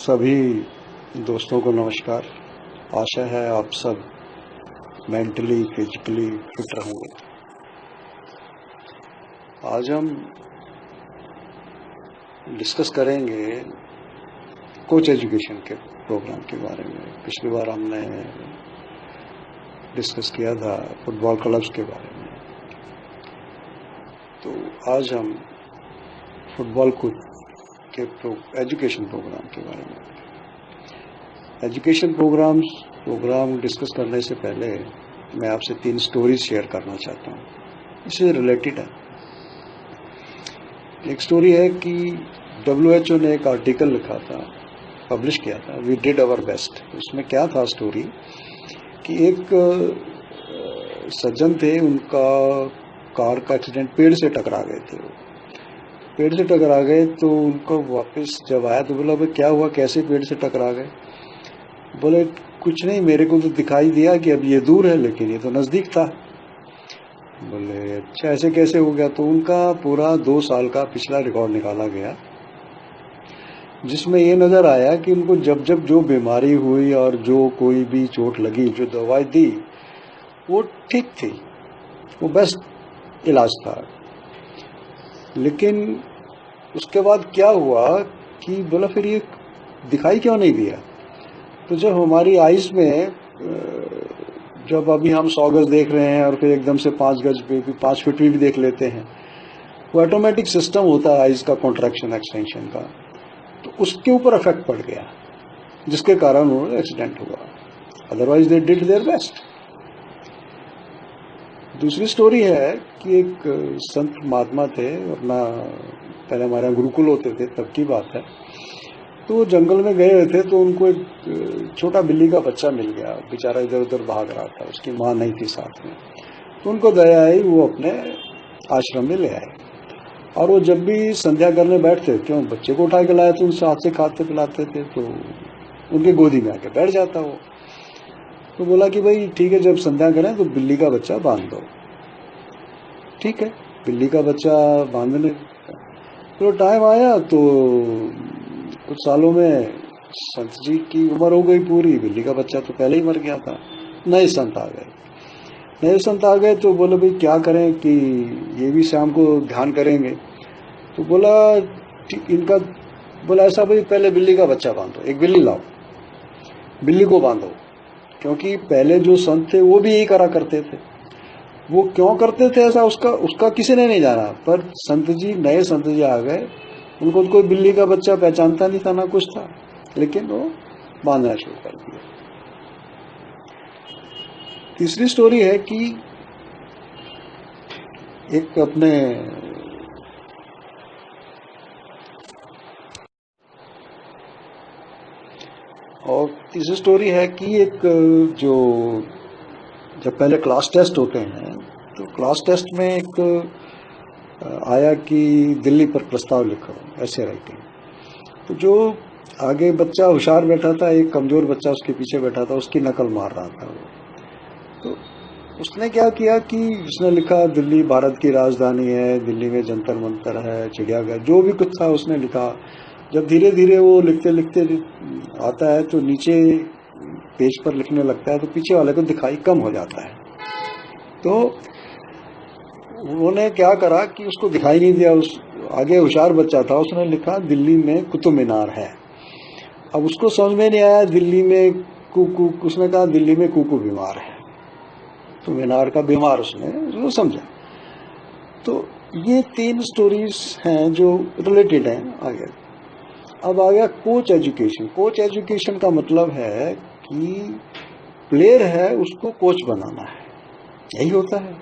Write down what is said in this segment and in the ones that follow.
सभी दोस्तों को नमस्कार। आशा है आप सब मेंटली फिजिकली फिट रहेंगे। आज हम डिस्कस करेंगे कोच एजुकेशन के प्रोग्राम के बारे में। पिछली बार हमने डिस्कस किया था फुटबॉल क्लब्स के बारे में, तो आज हम फुटबॉल कोच के एजुकेशन प्रोग्राम के बारे में। एजुकेशन प्रोग्राम डिस्कस करने से पहले मैं आपसे 3 स्टोरीज शेयर करना चाहता हूँ, इससे रिलेटेड है। एक स्टोरी है कि WHO ने एक आर्टिकल लिखा था, पब्लिश किया था, वी डिड आवर बेस्ट। उसमें क्या था स्टोरी कि एक सज्जन थे, उनका कार का एक्सीडेंट, पेड़ से टकरा गए थे। पेड़ से टकरा गए तो उनको वापस जब आया तो बोला, भाई क्या हुआ, कैसे पेड़ से टकरा गए? बोले कुछ नहीं, मेरे को तो दिखाई दिया कि अब ये दूर है लेकिन ये तो नजदीक था। बोले अच्छा, ऐसे कैसे हो गया? तो उनका पूरा 2 साल का पिछला रिकॉर्ड निकाला गया, जिसमें ये नजर आया कि उनको जब जब जो बीमारी हुई और जो कोई भी चोट लगी, जो दवाई दी वो ठीक थी, वो बेस्ट इलाज था। लेकिन उसके बाद क्या हुआ कि बोला फिर ये दिखाई क्यों नहीं दिया? तो जब हमारी आइज में, जब अभी हम 100 गज देख रहे हैं और फिर एकदम से 5 गज पे भी, 5 फीट भी देख लेते हैं, वो ऑटोमेटिक सिस्टम होता है आइज का कॉन्ट्रैक्शन एक्सटेंशन का, तो उसके ऊपर इफेक्ट पड़ गया, जिसके कारण वो एक्सीडेंट हुआ। Otherwise they did their best. दूसरी स्टोरी है कि एक संत महात्मा थे, अपना पहले हमारे यहाँ गुरुकुल होते थे तब की बात है, तो वो जंगल में गए हुए थे, तो उनको एक छोटा बिल्ली का बच्चा मिल गया। बेचारा इधर उधर भाग रहा था, उसकी माँ नहीं थी साथ में, तो उनको दया आई, वो अपने आश्रम में ले आए। और वो जब भी संध्या करने बैठते, क्यों बच्चे को उठा के लाए थे, उनसे हाथ से खाते पिलाते थे, तो उनके गोदी में आके बैठ जाता वो। तो बोला कि भाई ठीक है, जब संध्या करें तो बिल्ली का बच्चा बांध दो। ठीक है, बिल्ली का बच्चा बांधने तो टाइम आया, तो कुछ सालों में संत जी की उम्र हो गई पूरी, बिल्ली का बच्चा तो पहले ही मर गया था। नए संत आ गए तो बोले भाई क्या करें कि ये भी शाम को ध्यान करेंगे। तो बोला इनका, बोला ऐसा भाई पहले बिल्ली का बच्चा बांधो, एक बिल्ली लाओ, बिल्ली को बांधो। क्योंकि पहले जो संत थे वो भी यही करा करते थे। वो क्यों करते थे ऐसा, उसका किसी ने नहीं जाना, पर नए संत जी आ गए, उनको तो कोई बिल्ली का बच्चा पहचानता नहीं था, ना कुछ था, लेकिन वो बांधना शुरू कर दिया। तीसरी स्टोरी है कि एक अपने और तीसरी स्टोरी है कि एक जो जब पहले क्लास टेस्ट होते हैं, तो क्लास टेस्ट में एक आया कि दिल्ली पर प्रस्ताव लिखो, ऐसे राइटिंग। तो जो आगे बच्चा होशियार बैठा था, एक कमजोर बच्चा उसके पीछे बैठा था, उसकी नकल मार रहा था वो। तो उसने क्या किया कि उसने लिखा दिल्ली भारत की राजधानी है, दिल्ली में जंतर मंतर है, चिड़ियाघर, जो भी कुछ था उसने लिखा। जब धीरे धीरे वो लिखते लिखते आता है तो नीचे पेज पर लिखने लगता है, तो पीछे वाले को दिखाई कम हो जाता है। तो उन्होंने क्या करा कि उसको दिखाई नहीं दिया, उस आगे होशियार बच्चा था, उसने लिखा दिल्ली में कुतुब मीनार है। अब उसको समझ में नहीं आया दिल्ली में कुकू, उसने कहा दिल्ली में कुकू बीमार है, तो मीनार का बीमार उसने समझा। तो ये 3 स्टोरीज हैं जो रिलेटेड हैं। आगे अब आ गया कोच एजुकेशन। कोच एजुकेशन का मतलब है कि प्लेयर है उसको कोच बनाना है, यही होता है।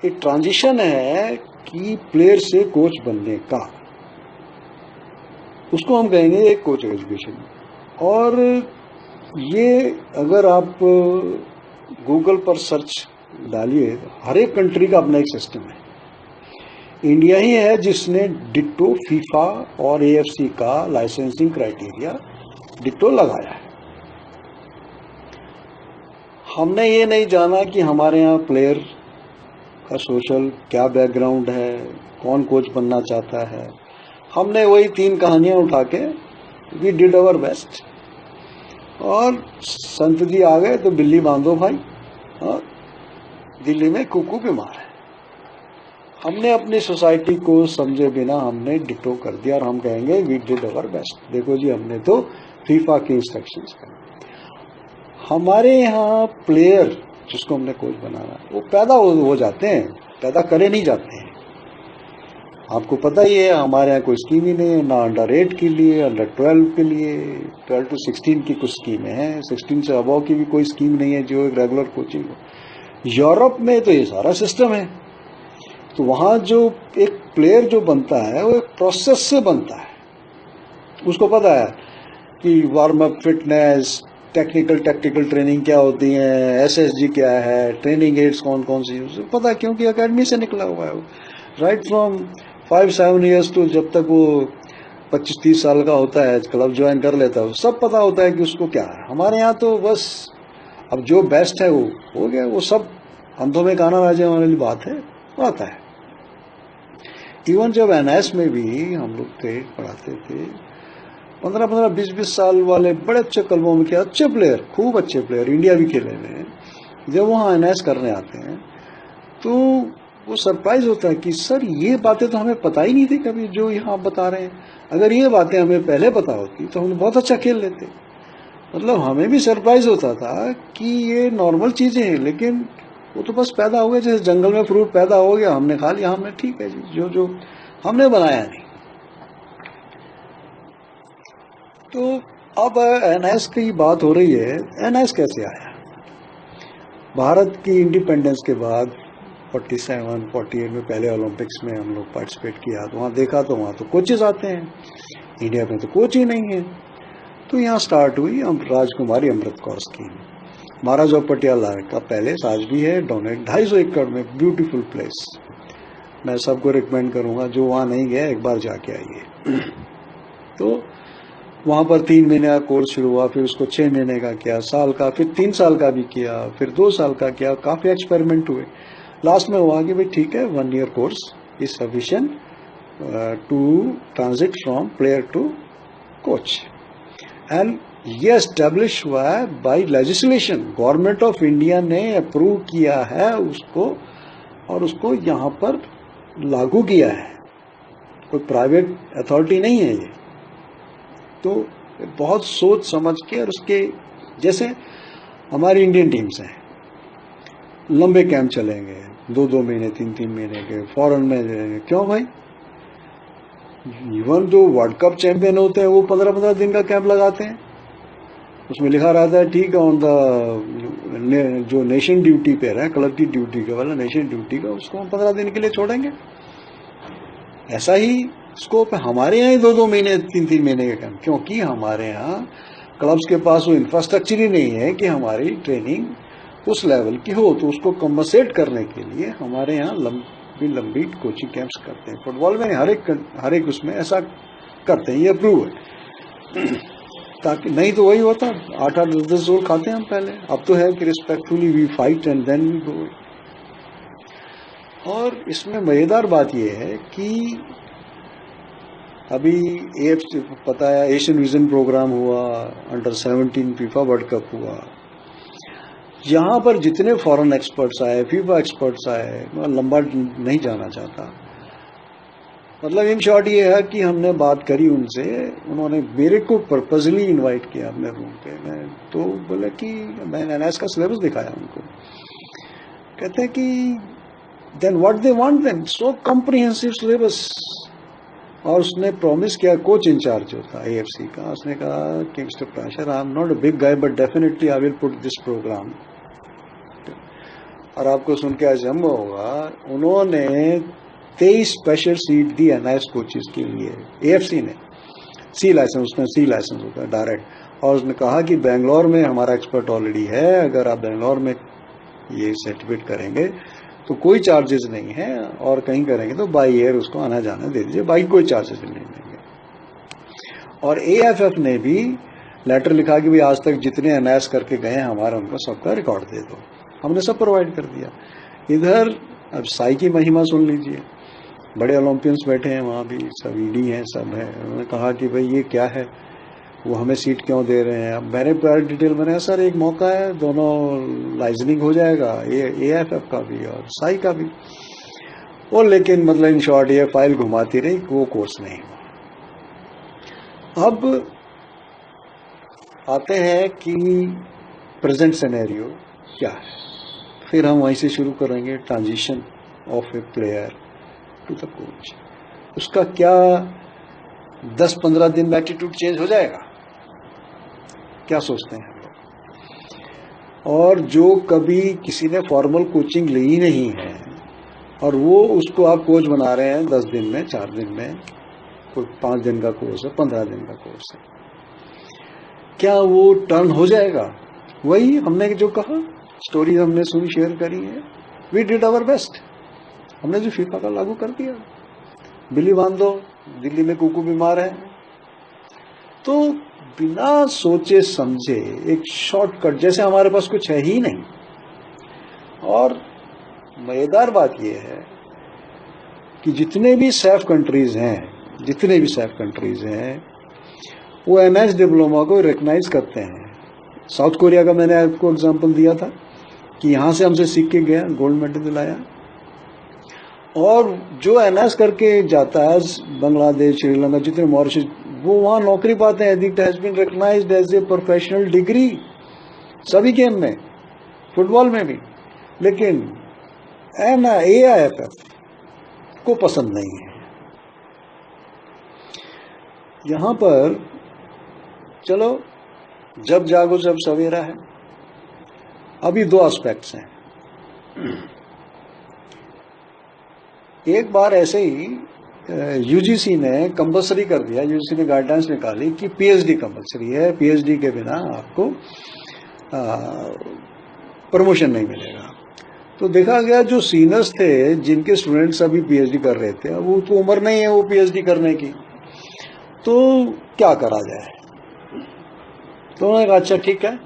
एक ट्रांजिशन है कि प्लेयर से कोच बनने का, उसको हम कहेंगे एक कोच एजुकेशन। और ये अगर आप गूगल पर सर्च डालिए, हर एक कंट्री का अपना एक सिस्टम है। इंडिया ही है जिसने डिट्टो फीफा और AFC का लाइसेंसिंग क्राइटेरिया डिट्टो लगाया है। हमने ये नहीं जाना कि हमारे यहाँ प्लेयर का सोशल क्या बैकग्राउंड है, कौन कोच बनना चाहता है। हमने वही 3 कहानियां उठा के वी डिड अवर बेस्ट। और संत जी आ गए तो बिल्ली बांधो भाई, और दिल्ली में कुकू बीमार है। हमने अपनी सोसाइटी को समझे बिना हमने डिटो कर दिया और हम कहेंगे वी डिड अवर बेस्ट। देखो जी, हमने तो फीफा के इंस्ट्रक्शंस का। हमारे यहाँ प्लेयर जिसको हमने कोच बनाना, वो पैदा हो जाते हैं, पैदा करे नहीं जाते हैं। आपको पता ही है, हमारे यहाँ कोई स्कीम ही नहीं है, ना अंडर 8 के लिए, अंडर 12 के लिए। 12 to 16 की कुछ स्कीमें हैं, 16 से अबव की भी कोई स्कीम नहीं है जो एक रेगुलर कोचिंग हो। यूरोप में तो ये सारा सिस्टम है। तो वहाँ जो एक प्लेयर जो बनता है वो एक प्रोसेस से बनता है। उसको पता है कि warm up, fitness, technical training क्या होती है, SSG क्या है, ट्रेनिंग एड्स कौन कौन सी, उसे पता है क्योंकि अकेडमी से निकला हुआ है वो। राइट फ्रॉम 5-7 ईयर्स टू जब तक वो 25-30 साल का होता है, क्लब ज्वाइन कर लेता है, सब पता होता है कि उसको क्या है। हमारे यहाँ तो बस अब जो बेस्ट है वो हो गया, वो सब अंधों में गाना राजा वाली बात है, वो आता है। इवन जब NS में भी हम लोग थे, पढ़ाते थे, 15-15, 20-20 साल वाले बड़े अच्छे क्लबों में, क्या अच्छे प्लेयर, खूब अच्छे प्लेयर, इंडिया भी खेले हुए हैं, जब वहाँ NS करने आते हैं तो वो सरप्राइज होता है कि सर ये बातें तो हमें पता ही नहीं थी कभी जो यहाँ आप बता रहे हैं। अगर ये बातें हमें पहले पता होती तो हम बहुत अच्छा खेल लेते। मतलब हमें भी सरप्राइज होता था कि ये नॉर्मल चीजें हैं, लेकिन वो तो बस पैदा हो गया, जैसे जंगल में फ्रूट पैदा हो गया, हमने खा लिया, हमने ठीक है जी, जो हमने बनाया नहीं। तो अब NS की बात हो रही है, NS कैसे आया? भारत की इंडिपेंडेंस के बाद 47-48 में पहले ओलंपिक्स में हम लोग पार्टिसिपेट किया, तो वहाँ देखा तो वहाँ तो कोचेज आते हैं, इंडिया में तो कोच ही नहीं है। तो यहाँ स्टार्ट हुई राजकुमारी अमृत कौर स्कीम। महाराजा पटियाला का पैलेस आज भी है, डोनेट 250 एकड़ में, ब्यूटीफुल प्लेस। मैं सबको रिकमेंड करूँगा, जो वहाँ नहीं गया एक बार जाके आइए। तो वहाँ पर 3 महीने का कोर्स शुरू हुआ, फिर उसको 6 महीने का किया, साल का, फिर 3 साल का भी किया, फिर 2 साल का किया, काफ़ी एक्सपेरिमेंट हुए। लास्ट में हुआ कि भाई ठीक है, 1 year course is sufficient to transit from player to coach. And ये एस्टेब्लिश हुआ है by legislation, government of India ने अप्रूव किया है उसको, और उसको यहाँ पर लागू किया है। कोई प्राइवेट अथॉरिटी नहीं है ये। तो बहुत सोच समझ के, और उसके जैसे हमारी इंडियन टीम्स हैं, लंबे कैंप चलेंगे, 2-2 महीने, 3-3 महीने के, फॉरेन में जाएंगे। क्यों भाई? इवन जो वर्ल्ड कप चैंपियन होते हैं वो 15-15 दिन का कैंप लगाते हैं। उसमें लिखा रहता है ठीक है, ऑन द जो नेशन ड्यूटी पे रहे, क्लब की ड्यूटी का वाला नेशन ड्यूटी का, उसको हम 15 दिन के लिए छोड़ेंगे। ऐसा ही स्कोप है हमारे यहाँ ही 2-2 महीने, 3-3 महीने का कैंप, क्योंकि हमारे यहाँ क्लब्स के पास वो इंफ्रास्ट्रक्चर ही नहीं है कि हमारी ट्रेनिंग उस लेवल की हो। तो उसको कंपनसेट करने के लिए हमारे यहाँ लंबी कोचिंग कैंप्स करते हैं। फुटबॉल में हर एक उसमें ऐसा करते हैं, ये अप्रूव है। ताकि नहीं तो वही होता, 8-8, 10-10 गोल खाते हैं हम पहले। अब तो है कि respectfully we fight and then we go. और इसमें मजेदार बात यह है कि अभी AFC पता है, एशियन विजन प्रोग्राम हुआ, अंडर 17 फीफा वर्ल्ड कप हुआ। यहाँ पर जितने फॉरेन एक्सपर्ट्स आए, फीफा एक्सपर्ट्स आए, मैं लंबा नहीं जाना चाहता। मतलब इन शॉर्ट ये है कि हमने बात करी उनसे, उन्होंने मेरे को पर्पजली इनवाइट किया अपने रूम पे। मैं तो बोला कि मैंने NS का सिलेबस दिखाया उनको, कहते हैं कि then what they want then, so comprehensive syllabus. और उसने प्रॉमिस किया, कोच इंचार्ज जो था AFC का, उसने कहा कि mister Prashar, I am not a big guy but definitely I will put this program. और आपको सुन के अचंभा होगा, उन्होंने 23 स्पेशल सीट दी NS कोचेस के लिए, AFC ने। C लाइसेंस, उसमें C लाइसेंस होता है डायरेक्ट। और उसने कहा कि बेंगलोर में हमारा एक्सपर्ट ऑलरेडी है, अगर आप बेंगलोर में ये सर्टिफिकेट करेंगे तो कोई चार्जेस नहीं है, और कहीं करेंगे तो बाई एयर उसको आना जाना दे दीजिए, बाई कोई चार्जेस नहीं देंगे। और AFF ने भी लेटर लिखा कि भाई आज तक जितने NS करके गए हैं हमारा, उनको सबका रिकॉर्ड दे दो। हमने सब प्रोवाइड कर दिया। इधर अब साई की महिमा सुन लीजिए, बड़े ओलंपियंस बैठे हैं वहाँ भी, सब ED हैं, सब है। उन्होंने कहा कि भाई ये क्या है, वो हमें सीट क्यों दे रहे हैं। अब मैंने पूरा डिटेल मैंने सर एक मौका है, दोनों लाइजनिंग हो जाएगा, AIFF का भी और साई का भी। और लेकिन मतलब इन शॉर्ट ये फाइल घुमाती रही, वो कोर्स नहीं हुआ। अब आते हैं कि प्रेजेंट सिनेरियो क्या है, फिर हम वहीं से शुरू करेंगे, transition of a player to the coach. उसका क्या 10-15 दिन में एटीट्यूड चेंज हो जाएगा, क्या सोचते हैं हम लोग। और जो कभी किसी ने फॉर्मल कोचिंग ली नहीं है और वो उसको आप कोच बना रहे हैं 10 दिन में, 4 दिन में, कोई 5 दिन का कोर्स है, 15 दिन का कोर्स है, क्या वो टर्न हो जाएगा। वही हमने जो कहा, स्टोरी हमने सुनी, शेयर करी है, वी डिड आवर बेस्ट, हमने जो फीफा का लागू कर दिया। बिल्ली बांध दो, दिल्ली में कुकू बीमार है, तो बिना सोचे समझे एक शॉर्टकट, जैसे हमारे पास कुछ है ही नहीं। और मजेदार बात यह है कि जितने भी सेफ कंट्रीज हैं वो MS डिप्लोमा को रिकग्नाइज करते हैं। साउथ कोरिया का मैंने आपको एग्जांपल दिया था कि यहाँ से हमसे सीख के गया, गोल्ड मेडल दिलाया। और जो NS करके जाता है बांग्लादेश, श्रीलंका, जितने मॉरिशस, वो वहाँ नौकरी पाते हैं। It has been recognized as a professional degree सभी गेम में, फुटबॉल में भी। लेकिन AIFF को पसंद नहीं है। यहाँ पर चलो, जब जागो जब सवेरा है। अभी 2 एस्पेक्ट्स हैं। एक बार ऐसे ही UGC ने कंपल्सरी कर दिया, UGC ने गाइडलाइंस निकाली कि PhD कंपल्सरी है, PhD के बिना आपको प्रमोशन नहीं मिलेगा। तो देखा गया जो सीनियर्स थे, जिनके स्टूडेंट्स अभी PhD कर रहे थे, वो तो उम्र नहीं है वो PhD करने की, तो क्या करा जाए। तो उन्होंने कहा अच्छा ठीक है,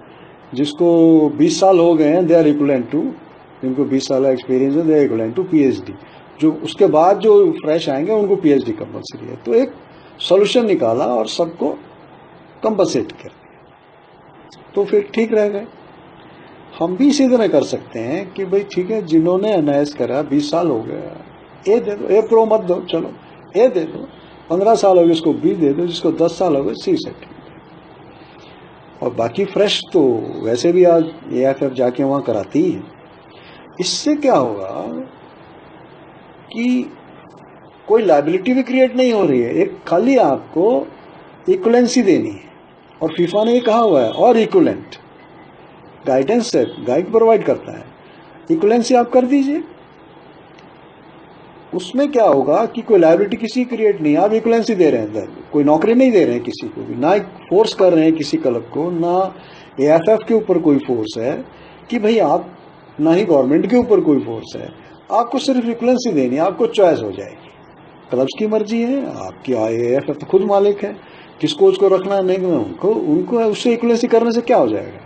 जिसको 20 साल हो गए हैं, दे आर इक्विवेलेंट टू, जिनको 20 साल का एक्सपीरियंस है, they are equivalent to PhD। जो उसके बाद जो फ्रेश आएंगे उनको PhD कंपल्सरी है। तो एक सॉल्यूशन निकाला और सबको कंपनसेट कर दिया, तो फिर ठीक रह गए। हम भी इसी तरह कर सकते हैं कि भाई ठीक है, जिन्होंने NIS करा 20 साल हो गया, ए दे दो, ए प्रो मत दो, चलो ए दे दो। 15 साल हो गए उसको B दे दो, जिसको 10 साल हो गए C सेट। और बाकी फ्रेश तो वैसे भी आज AIFF जाके वहां कराती है। इससे क्या होगा कि कोई लायबिलिटी भी क्रिएट नहीं हो रही है, एक खाली आपको इक्वलेंसी देनी है। और फीफा ने ये कहा हुआ है, और इक्वलेंट गाइडेंस है, गाइड प्रोवाइड करता है, इक्वलेंसी आप कर दीजिए। उसमें क्या होगा कि कोई लायबिलिटी किसी क्रिएट नहीं, आप इक्वलेंसी दे रहे हैं, कोई नौकरी नहीं दे रहे हैं किसी को भी, ना फोर्स कर रहे हैं किसी क्लब को, ना AIFF के ऊपर कोई फोर्स है कि भाई आप, ना ही गवर्नमेंट के ऊपर कोई फोर्स है। आपको सिर्फ इक्वलेंसी देनी है, आपको चॉइस हो जाएगी। क्लब्स की मर्जी है, आपकी AIFF तो खुद मालिक है, किस कोच को रखना नहीं, उनको उससे इक्वलेंसी करने से क्या हो जाएगा,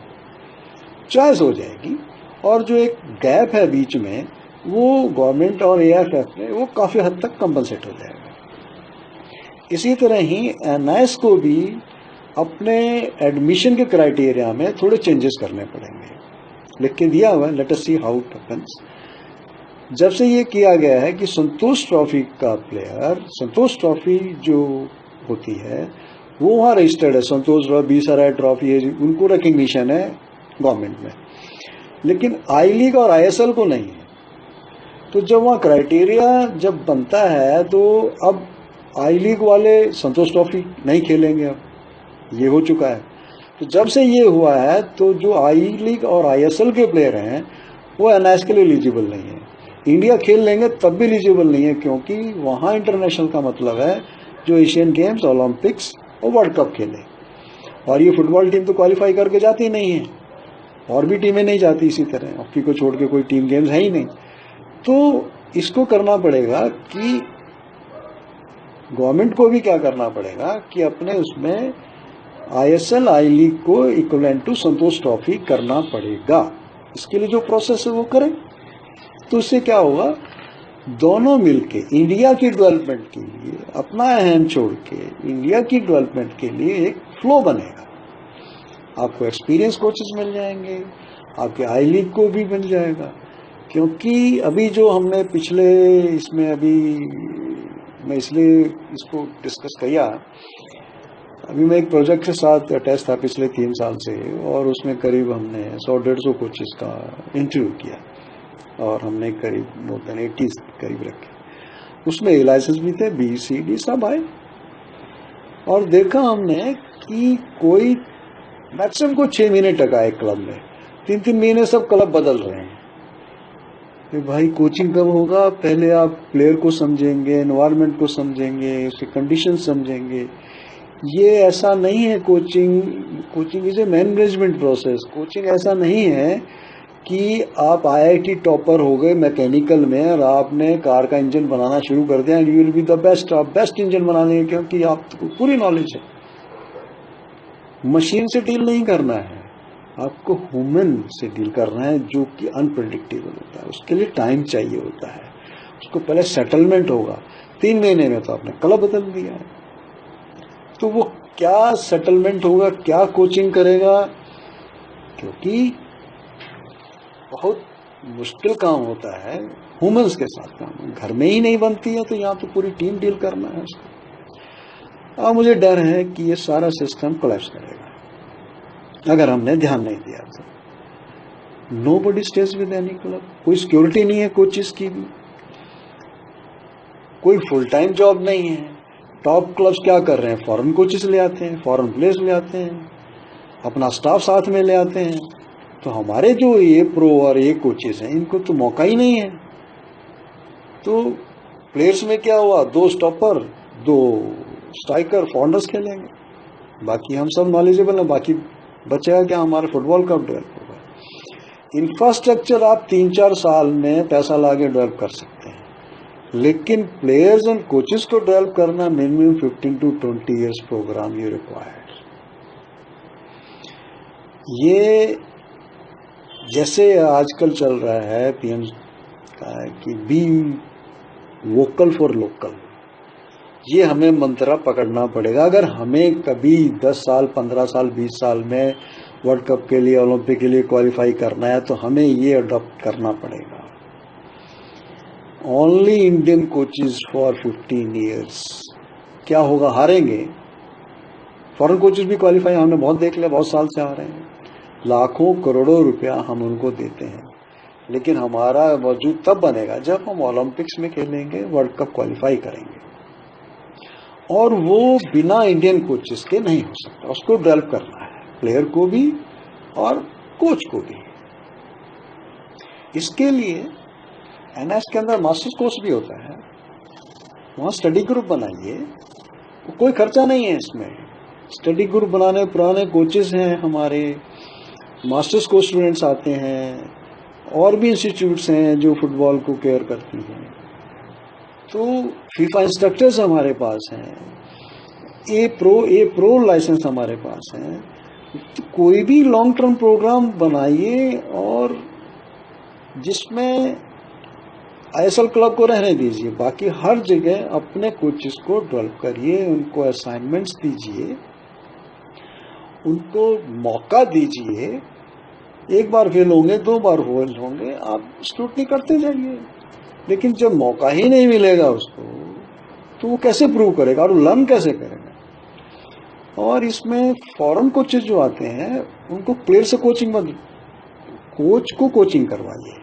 चॉइस हो जाएगी। और जो एक गैप है बीच में, वो गवर्नमेंट और AIFF में वो काफी हद तक कंपनसेट हो जाएगा। इसी तरह ही NIS को भी अपने एडमिशन के क्राइटेरिया में थोड़े चेंजेस करने पड़ेंगे। लिख के दिया हुआ है, let us see how it happens. जब से ये किया गया है कि संतोष ट्रॉफी का प्लेयर, संतोष ट्रॉफी जो होती है वो वहाँ रजिस्टर्ड है, संतोष ट्रॉफी, BSRI ट्रॉफी है, उनको रिकग्निशन है गवर्नमेंट में, लेकिन आई लीग और ISL को नहीं है। तो जब वहाँ क्राइटेरिया जब बनता है, तो अब आई लीग वाले संतोष ट्रॉफी नहीं खेलेंगे, अब ये हो चुका है। तो जब से ये हुआ है, तो जो आई लीग और ISL के प्लेयर हैं वो NIS के लिए एलिजिबल नहीं है। इंडिया खेल लेंगे तब भी एलिजिबल नहीं है, क्योंकि वहाँ इंटरनेशनल का मतलब है जो एशियन गेम्स, ओलंपिक्स और वर्ल्ड कप खेले। और ये फुटबॉल टीम तो क्वालिफाई करके जाती नहीं है, और भी टीमें नहीं जाती इसी तरह, हॉकी को छोड़ के कोई टीम गेम्स है ही नहीं। तो इसको करना पड़ेगा कि गवर्नमेंट को भी क्या करना पड़ेगा कि अपने उसमें ISL आई लीग को इक्विवेलेंट टू संतोष ट्रॉफी करना पड़ेगा। इसके लिए जो प्रोसेस है वो करें। तो इससे क्या होगा, दोनों मिलके इंडिया की डेवलपमेंट के लिए, अपना अहम छोड़ के इंडिया की डेवलपमेंट के लिए एक फ्लो बनेगा, आपको एक्सपीरियंस कोचेस मिल जाएंगे, आपके आई लीग को भी मिल जाएगा। क्योंकि अभी जो हमने पिछले इसमें अभी मैं इसलिए इसको डिस्कस किया, अभी मैं एक प्रोजेक्ट के साथ अटैच था पिछले 3 साल से, और उसमें करीब हमने 100-150 कोचेस का इंटरव्यू किया और हमने करीब मोर देन 80 करीब रखे। उसमें ए लाइसेंस भी थे, बी सी डी सब आए, और देखा हमने कि कोई मैक्सिमम को 6 महीने टका है क्लब में, 3-3 महीने सब क्लब बदल रहे हैं। कि भाई कोचिंग कब होगा? पहले आप प्लेयर को समझेंगे, एनवायरनमेंट को समझेंगे, उसके कंडीशन समझेंगे। ये ऐसा नहीं है coaching is a management process. Coaching ऐसा नहीं है कि आप आईआईटी टॉपर हो गए मैकेनिकल में और आपने कार का इंजन बनाना शुरू कर दिया and you will be the best, आप बेस्ट इंजन बना लेंगे क्योंकि आपको पूरी नॉलेज है। मशीन से डील नहीं करना है, आपको ह्यूमन से डील करना है जो कि अनप्रेडिक्टेबल होता है। उसके लिए टाइम चाहिए होता है, उसको पहले सेटलमेंट होगा। 3 महीने में तो आपने क्लब बदल दिया है, तो वो क्या सेटलमेंट होगा, क्या कोचिंग करेगा? क्योंकि बहुत मुश्किल काम होता है ह्यूमंस के साथ काम, घर में ही नहीं बनती है तो यहाँ तो पूरी टीम डील करना है उसको। अब मुझे डर है कि ये सारा सिस्टम कोलैप्स करेगा अगर हमने ध्यान नहीं दिया तो। Nobody stage with any club, कोई सिक्योरिटी नहीं है कोचेस की भी, कोई फुल टाइम जॉब नहीं है। टॉप क्लब्स क्या कर रहे हैं? फॉरेन कोचेस ले आते हैं, फॉरेन प्लेयर्स ले आते हैं, अपना स्टाफ साथ में ले आते हैं। तो हमारे जो ये प्रो और ये कोचेस हैं इनको तो मौका ही नहीं है। तो प्लेयर्स में क्या हुआ? 2 स्टॉपर, 2 स्ट्राइकर, फॉरनर्स खेलेंगे, बाकी हम सब नॉलेजेबल हैं, बाकी बचेगा क्या? हमारा फुटबॉल कब डेवलप होगा? इंफ्रास्ट्रक्चर आप 3-4 साल में पैसा लाके डेवलप कर सकते हैं, लेकिन प्लेयर्स एंड कोचेस को डेवलप करना minimum 15 to 20 years programme you required. ये जैसे आजकल चल रहा है पीएम का कि बी वोकल फॉर लोकल, ये हमें मंत्र पकड़ना पड़ेगा। अगर हमें कभी 10 साल, 15 साल, 20 साल में वर्ल्ड कप के लिए, ओलंपिक के लिए क्वालिफाई करना है तो हमें ये अडॉप्ट करना पड़ेगा। Only Indian coaches for 15 years। क्या होगा? हारेंगे। फॉरेन कोचेस भी क्वालिफाई हमने बहुत देख लिया, बहुत साल से आ रहे हैं, लाखों करोड़ों रुपया हम उनको देते हैं, लेकिन हमारा वजूद तब बनेगा जब हम ओलंपिक्स में खेलेंगे, वर्ल्ड कप क्वालिफाई करेंगे, और वो बिना इंडियन कोचेस के नहीं हो सकता। उसको डेवलप करना है, प्लेयर को भी और कोच को भी। इसके लिए एनएस के अंदर मास्टर्स कोर्स भी होता है, वहाँ स्टडी ग्रुप बनाइए, कोई खर्चा नहीं है इसमें। स्टडी ग्रुप बनाने पुराने कोचेस हैं हमारे, मास्टर्स कोर्स स्टूडेंट्स आते हैं, और भी इंस्टीट्यूट्स हैं जो फुटबॉल को केयर करती हैं। तो फीफा इंस्ट्रक्टर्स हमारे पास हैं, ए प्रो लाइसेंस हमारे पास है। तो कोई भी लॉन्ग टर्म प्रोग्राम बनाइए और जिसमें आईएसएल क्लब को रहने दीजिए, बाकी हर जगह अपने कोचेस को डेवलप करिए, उनको असाइनमेंट्स दीजिए, उनको मौका दीजिए। एक बार फेल होंगे, 2 बार फेल होंगे, आप स्क्रूटनी करते जाइए, लेकिन जब मौका ही नहीं मिलेगा उसको तो वो कैसे प्रूव करेगा और लर्न कैसे करेगा? और इसमें फॉरेन कोचेस जो आते हैं उनको प्लेयर से कोचिंग मत, कोच को कोचिंग करवाइए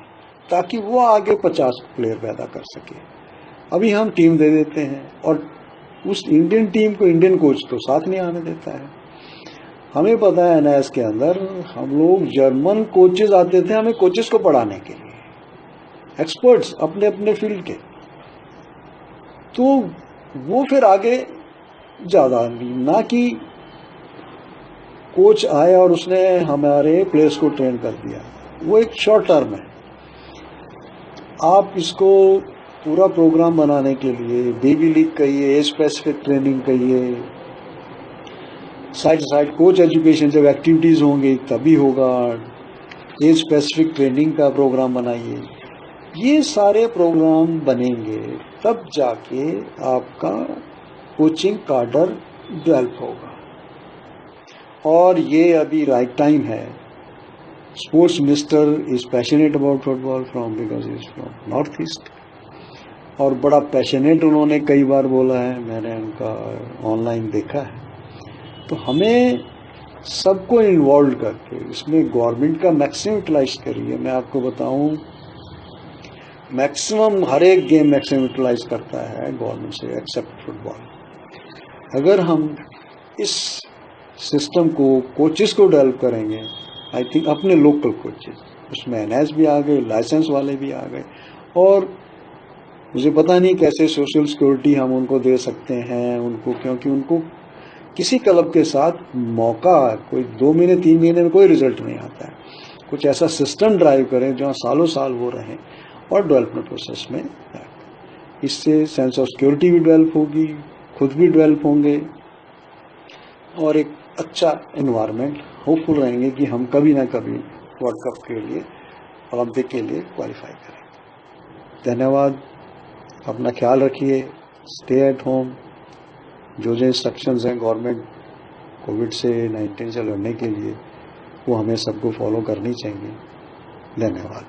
ताकि वो आगे 50 प्लेयर पैदा कर सके। अभी हम टीम दे देते हैं और उस इंडियन टीम को इंडियन कोच तो साथ नहीं आने देता है। हमें पता है एनआईएस के अंदर हम लोग जर्मन कोचेस आते थे हमें कोचेस को पढ़ाने के लिए, एक्सपर्ट्स अपने अपने फील्ड के, तो वो फिर आगे ज्यादा ना कि कोच आया और उसने हमारे प्लेयर्स को ट्रेन कर दिया, वो एक शॉर्ट टर्म है। आप इसको पूरा प्रोग्राम बनाने के लिए बेबी लीग कहिए, एज स्पेसिफिक ट्रेनिंग कहिए, साइड कोच एजुकेशन जब एक्टिविटीज होंगी तभी होगा, एज स्पेसिफिक ट्रेनिंग का प्रोग्राम बनाइए। ये सारे प्रोग्राम बनेंगे तब जाके आपका कोचिंग कार्डर डेवलप होगा। और ये अभी राइट टाइम है. Sports minister is passionate about football from because is from north east, और बड़ा पैशनेट उन्होंने कई बार बोला है, मैंने उनका ऑनलाइन देखा है. तो हमें सबको इन्वॉल्व करके इसमें गवर्नमेंट का मैक्सिमम यूटिलाइज करिए. मैं आपको बताऊं, मैक्सिमम हर एक गेम मैक्सिमम यूटिलाइज करता है गवर्नमेंट से एक्सेप्ट फुटबॉल. अगर हम इस सिस्टम को, कोचेस को डेवलप करेंगे, आई थिंक अपने लोकल कोचेस, उसमें एनएस भी आ गए, लाइसेंस वाले भी आ गए, और मुझे पता नहीं कैसे सोशल सिक्योरिटी हम उनको दे सकते हैं उनको, क्योंकि उनको किसी क्लब के साथ मौका कोई 2 महीने 3 महीने में कोई रिजल्ट नहीं आता है. कुछ ऐसा सिस्टम ड्राइव करें जहाँ सालों साल वो रहें और डेवलपमेंट प्रोसेस में. इससे सेंस ऑफ सिक्योरिटी भी डेवलप होगी, खुद भी डेवलप होंगे, और एक अच्छा एनवायरनमेंट, होपफुल रहेंगे कि हम कभी ना कभी वर्ल्ड कप के लिए, ओलंपिक के लिए क्वालिफाई करें. धन्यवाद. अपना ख्याल रखिए. Stay at home. जो इंस्ट्रक्शंस हैं गवर्नमेंट कोविड से 19 से लड़ने के लिए, वो हमें सबको फॉलो करनी चाहिए. धन्यवाद.